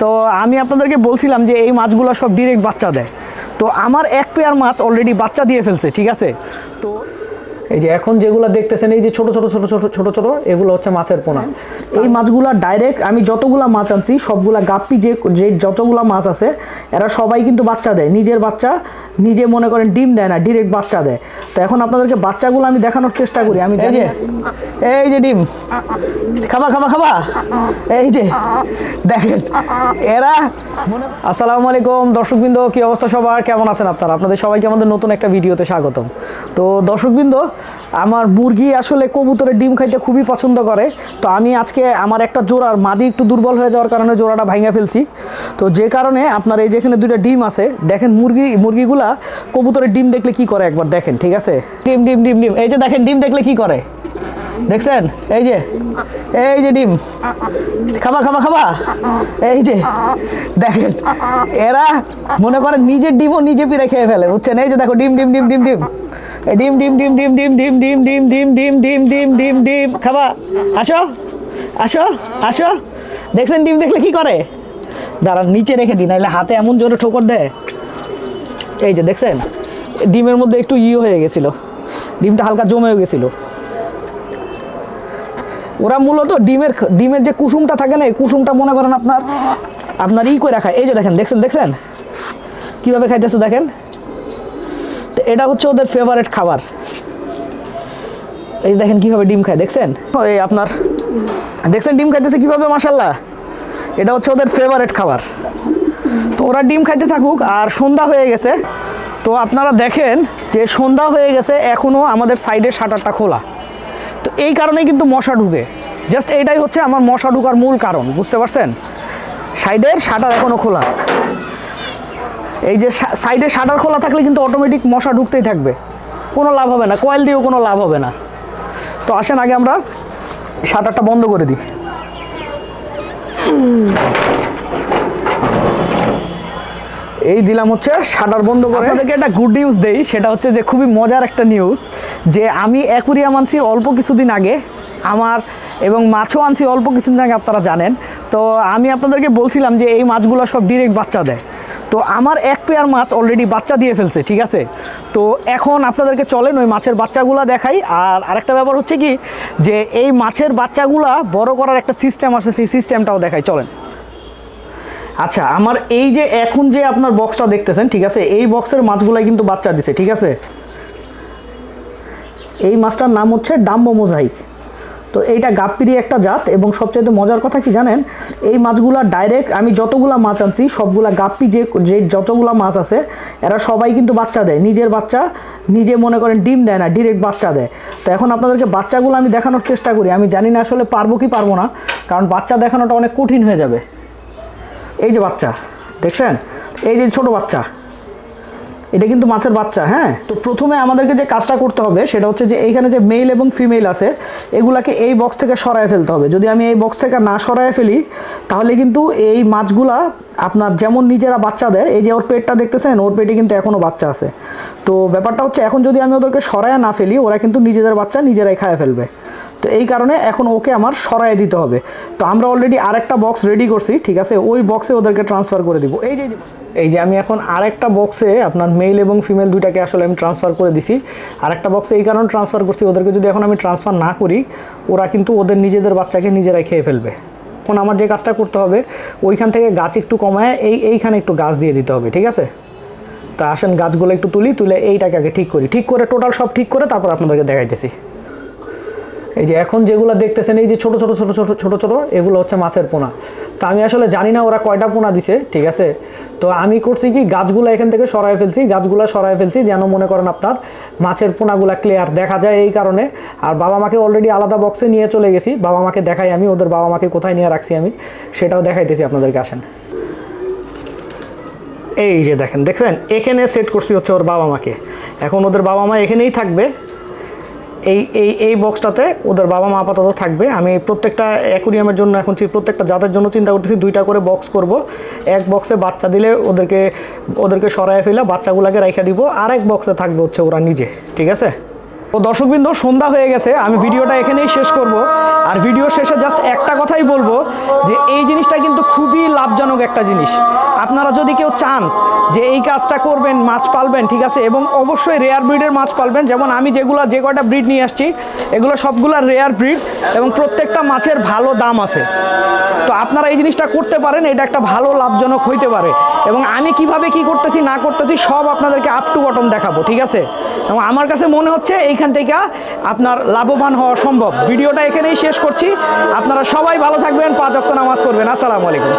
তো আমি আপনাদেরকে বলছিলাম যে এই মাছগুলো সব ডিরেক্ট বাচ্চা দেয়। তো আমার এক পেয়ার মাছ অলরেডি বাচ্চা দিয়ে ফেলছে, ঠিক আছে। তো এই যে এখন যেগুলো দেখতেছেন এই যে ছোট ছোট ছোট ছোট ছোট ছোট এগুলো হচ্ছে মাছের পোনা। এই মাছগুলা ডাইরেক্ট আমি যতগুলা মাছ আনছি সবগুলা গাপ্পি যে যতগুলা মাছ আছে এরা সবাই কিন্তু বাচ্চা দেয়, নিজের বাচ্চা নিজে মনে করেন ডিম দেয় না, ডিরেক্ট বাচ্চা দেয়। তো এখন আপনাদেরকে বাচ্চাগুলো আমি দেখানোর চেষ্টা করি। আমি এই যে ডিম খাবা খাবা খাবা, এই যে দেখেন এরা। আসসালামু আলাইকুম দর্শকবৃন্দ, কি অবস্থা সবার, কেমন আছেন আপনারা? আপনাদের সবাইকে আমাদের নতুন একটা ভিডিওতে স্বাগতম। তো দর্শকবৃন্দ, আমার মুরগি আসলে কবুতরের ডিম খাইতে খুবই পছন্দ করে। তো আমি আজকে আমার একটা জোড়ার মাদি একটু দুর্বল হয়ে যাওয়ার কারণে জোড়াটা ভাঙা ফেলছি। তো যে কারণে আপনার এই যেখানে দুইটা ডিম আছে দেখেন, মুরগিগুলা কবুতরের ডিম দেখলে কি করে একবার দেখেন, ঠিক আছে। ডিম ডিম ডিম ডিম, এই যে দেখেন ডিম দেখলে কি করে দেখছেন, এই যে ডিম খাবা খাবা খাবা, এই যে দেখেন এরা মনে করেন নিজের ডিমও নিজে পিড়ে খেয়ে ফেলে, বুঝছেন। এই যে দেখো ডিম ডিম ডিম ডিম ডিম ডিম ডিম ডিম ডিম ডিম ডিম ডিম ডিম ডিম ডিম ডিম ডিম ডিম ডিম খাবা, আসো আসো আসো। দেখছেন ডিম দেখলে কি করে, দাঁড়ান নিচে রেখে দিই নাহলে হাতে এমন জোরে ঠোকর দেয়। এই যে দেখছেন ডিমের মধ্যে একটু হয়ে গেছিল, ডিমটা হালকা জমেও গেছিল। ওরা মূলত ডিমের যে কুসুমটা থাকে না, এই কুসুমটা মনে করেন আপনার করে রাখায়। এই যে দেখেন দেখছেন কিভাবে খাইতেছে দেখেন। তো এটা হচ্ছে ওদের ফেভারিট খাবার। এই দেখেন কিভাবে ডিম খায় দেখছেন, এই আপনার দেখছেন ডিম খাইতেছে কিভাবে, মাশাআল্লাহ। এটা হচ্ছে ওদের ফেভারিট খাবার। তো ওরা ডিম খাইতে থাকুক। আর সন্ধ্যা হয়ে গেছে, তো আপনারা দেখেন যে সন্ধ্যা হয়ে গেছে, এখনও আমাদের সাইডের শাটারটা খোলা। তো এই কারণেই কিন্তু মশা ঢুকে, জাস্ট এইটাই হচ্ছে আমার মশা ঢুকার মূল কারণ, বুঝতে পারছেন। সাইডের শাটার এখনও খোলা, এই যে সাইডের শাটার খোলা থাকলে কিন্তু অটোমেটিক মশা ঢুকতেই থাকবে, কোনো লাভ হবে না, কয়েল দিয়েও কোনো লাভ হবে না। তো আসেন আগে আমরা শাটারটা বন্ধ করে দিই। এই দিলাম হচ্ছে শাটার বন্ধ করে। আপনাদেরকে একটা গুড নিউজ দেই, সেটা হচ্ছে যে খুবই মজার একটা নিউজ, যে আমি অ্যাকুরিয়াম আনছি অল্প কিছুদিন আগে, আমার এবং মাছও আনছি অল্প কিছুদিন আগে, আপনারা জানেন। তো আমি আপনাদেরকে বলছিলাম যে এই মাছগুলো সব ডিরেক্ট বাচ্চা দেয়। তো আমার এক পেয়ার মাছ অলরেডি বাচ্চা দিয়ে ফেলছে, ঠিক আছে। তো এখন আপনাদেরকে চলেন ওই মাছের বাচ্চাগুলো দেখাই। আর আরেকটা ব্যাপার হচ্ছে কি, যে এই মাছের বাচ্চাগুলা বড় করার একটা সিস্টেম আছে, সেই সিস্টেমটাও দেখাই, চলেন। আচ্ছা, আমার এই যে এখন যে আপনার বক্সটা দেখতেছেন, ঠিক আছে, এই বক্সের মাছগুলাই কিন্তু বাচ্চা দিছে, ঠিক আছে। এই মাছটার নাম হচ্ছে ডাম্বো মোজাইক। তো এইটা গাপ্পিরই একটা জাত, এবং সবচেয়ে মজার কথা কি জানেন, এই মাছগুলা ডাইরেক্ট আমি যতগুলা মাছ আনছি সবগুলা গাপ্পি যে যতগুলা মাছ আছে এরা সবাই কিন্তু বাচ্চা দেয়, নিজের বাচ্চা নিজে মনে করেন ডিম দেয় না, ডিরেক্ট বাচ্চা দেয়। তো এখন আপনাদেরকে বাচ্চাগুলো আমি দেখানোর চেষ্টা করি। আমি জানি না আসলে পারবো কি পারবো না, কারণ বাচ্চা দেখানোটা অনেক কঠিন হয়ে যাবে। এই যে বাচ্চা দেখছেন, এই যে ছোট বাচ্চা, এটা কিন্তু মাছের বাচ্চা। হ্যাঁ, তো প্রথমে আমাদেরকে যে কাজটা করতে হবে সেটা হচ্ছে যে এইখানে যে মেল এবং ফিমেল আছে এগুলাকে এই বক্স থেকে সরায় ফেলতে হবে। যদি আমি এই বক্স থেকে না সরায় ফেলি তাহলে কিন্তু এই মাছগুলা আপনার যেমন নিজেরা বাচ্চা দেয়, এই যে ওর পেটটা দেখতেছেন, ওর পেটে কিন্তু এখনও বাচ্চা আছে। তো ব্যাপারটা হচ্ছে এখন যদি আমি ওদেরকে সরায় না ফেলি, ওরা কিন্তু নিজেদের বাচ্চা নিজেরাই খায় ফেলবে। তো এই কারণে এখন ওকে আমার সরায় দিতে হবে। তো আমরা অলরেডি আরেকটা বক্স রেডি করছি, ঠিক আছে, ওই বক্সে ওদেরকে ট্রান্সফার করে দিব। এই যে আমি এখন আরেকটা বক্সে আপনার মেল এবং ফিমেল দুইটাকে আসলে আমি ট্রান্সফার করে দিছি। আরেকটা বক্সে এই কারণে ট্রান্সফার করছি, ওদেরকে যদি এখন আমি ট্রান্সফার না করি ওরা কিন্তু ওদের নিজেদের বাচ্চাকে নিজেরাই খেয়ে ফেলবে। এখন আমার যে কাজটা করতে হবে, ওইখান থেকে গাছ একটু কমায় এইখানে একটু গাছ দিয়ে দিতে হবে, ঠিক আছে। তা আসেন গাছগুলো একটু তুলে এইটাকে আগে ঠিক করে টোটাল সব ঠিক করে তারপর আপনাদেরকে দেখাইতেছি। এই যে এখন যেগুলো দেখতেছেন এই যে ছোট ছোট ছোট ছোট ছোট ছোট এগুলো হচ্ছে মাছের পোনা। তো আমি আসলে জানি না ওরা কয়টা পোনা দিছে, ঠিক আছে। তো আমি করছি কি, গাছগুলো এখান থেকে সরাই ফেলছি যেন মনে করেন আপনার মাছের পোনাগুলো ক্লিয়ার দেখা যায়, এই কারণে। আর বাবা মাকে অলরেডি আলাদা বক্সে নিয়ে চলে গেছি, বাবা মাকে দেখাই আমি, ওদের বাবা মাকে কোথায় নিয়ে রাখছি আমি সেটাও দেখাইতেছি আপনাদেরকে। আসেন, এই যে দেখছেন এখানে সেট করছি হচ্ছে ওর বাবা মাকে। এখন ওদের বাবা মা এখানেই থাকবে, এই বক্সটাতে ওদের বাবা মা আপাতত থাকবে। আমি প্রত্যেকটা অ্যাকুরিয়ামের জন্য এখন প্রত্যেকটা জাতের জন্য চিন্তা করতেছি দুইটা করে বক্স করব। এক বক্সে বাচ্চা দিলে ওদেরকে সরায় ফেলে বাচ্চাগুলোকে রাইখা দিব, আর এক বক্সে থাকবে হচ্ছে ওরা নিজে, ঠিক আছে। তো দর্শকবৃন্দ, সন্ধ্যা হয়ে গেছে, আমি ভিডিওটা এখানেই শেষ করব। আর ভিডিও শেষে জাস্ট একটা কথাই বলবো যে এই জিনিসটা কিন্তু খুবই লাভজনক একটা জিনিস। আপনারা যদি কেউ চান যে এই কাজটা করবেন, মাছ পালবেন, ঠিক আছে, এবং অবশ্যই রেয়ার ব্রিডের মাছ পালবেন। যেমন আমি যে কয়টা ব্রিড নিয়ে আসছি এগুলো সবগুলো রেয়ার ব্রিড এবং প্রত্যেকটা মাছের ভালো দাম আছে। তো আপনারা এই জিনিসটা করতে পারেন, এটা একটা ভালো লাভজনক হইতে পারে। এবং আমি কিভাবে কি করতেছি না করতেছি সব আপনাদেরকে আপ টু বটম দেখাবো, ঠিক আছে। এবং আমার কাছে মনে হচ্ছে এইখান থেকে আপনার লাভবান হওয়া সম্ভব। ভিডিওটা এখানেই শেষ করছি। আপনারা সবাই ভালো থাকবেন, 5 ওয়াক্ত নামাজ পড়বেন। আসসালামু আলাইকুম।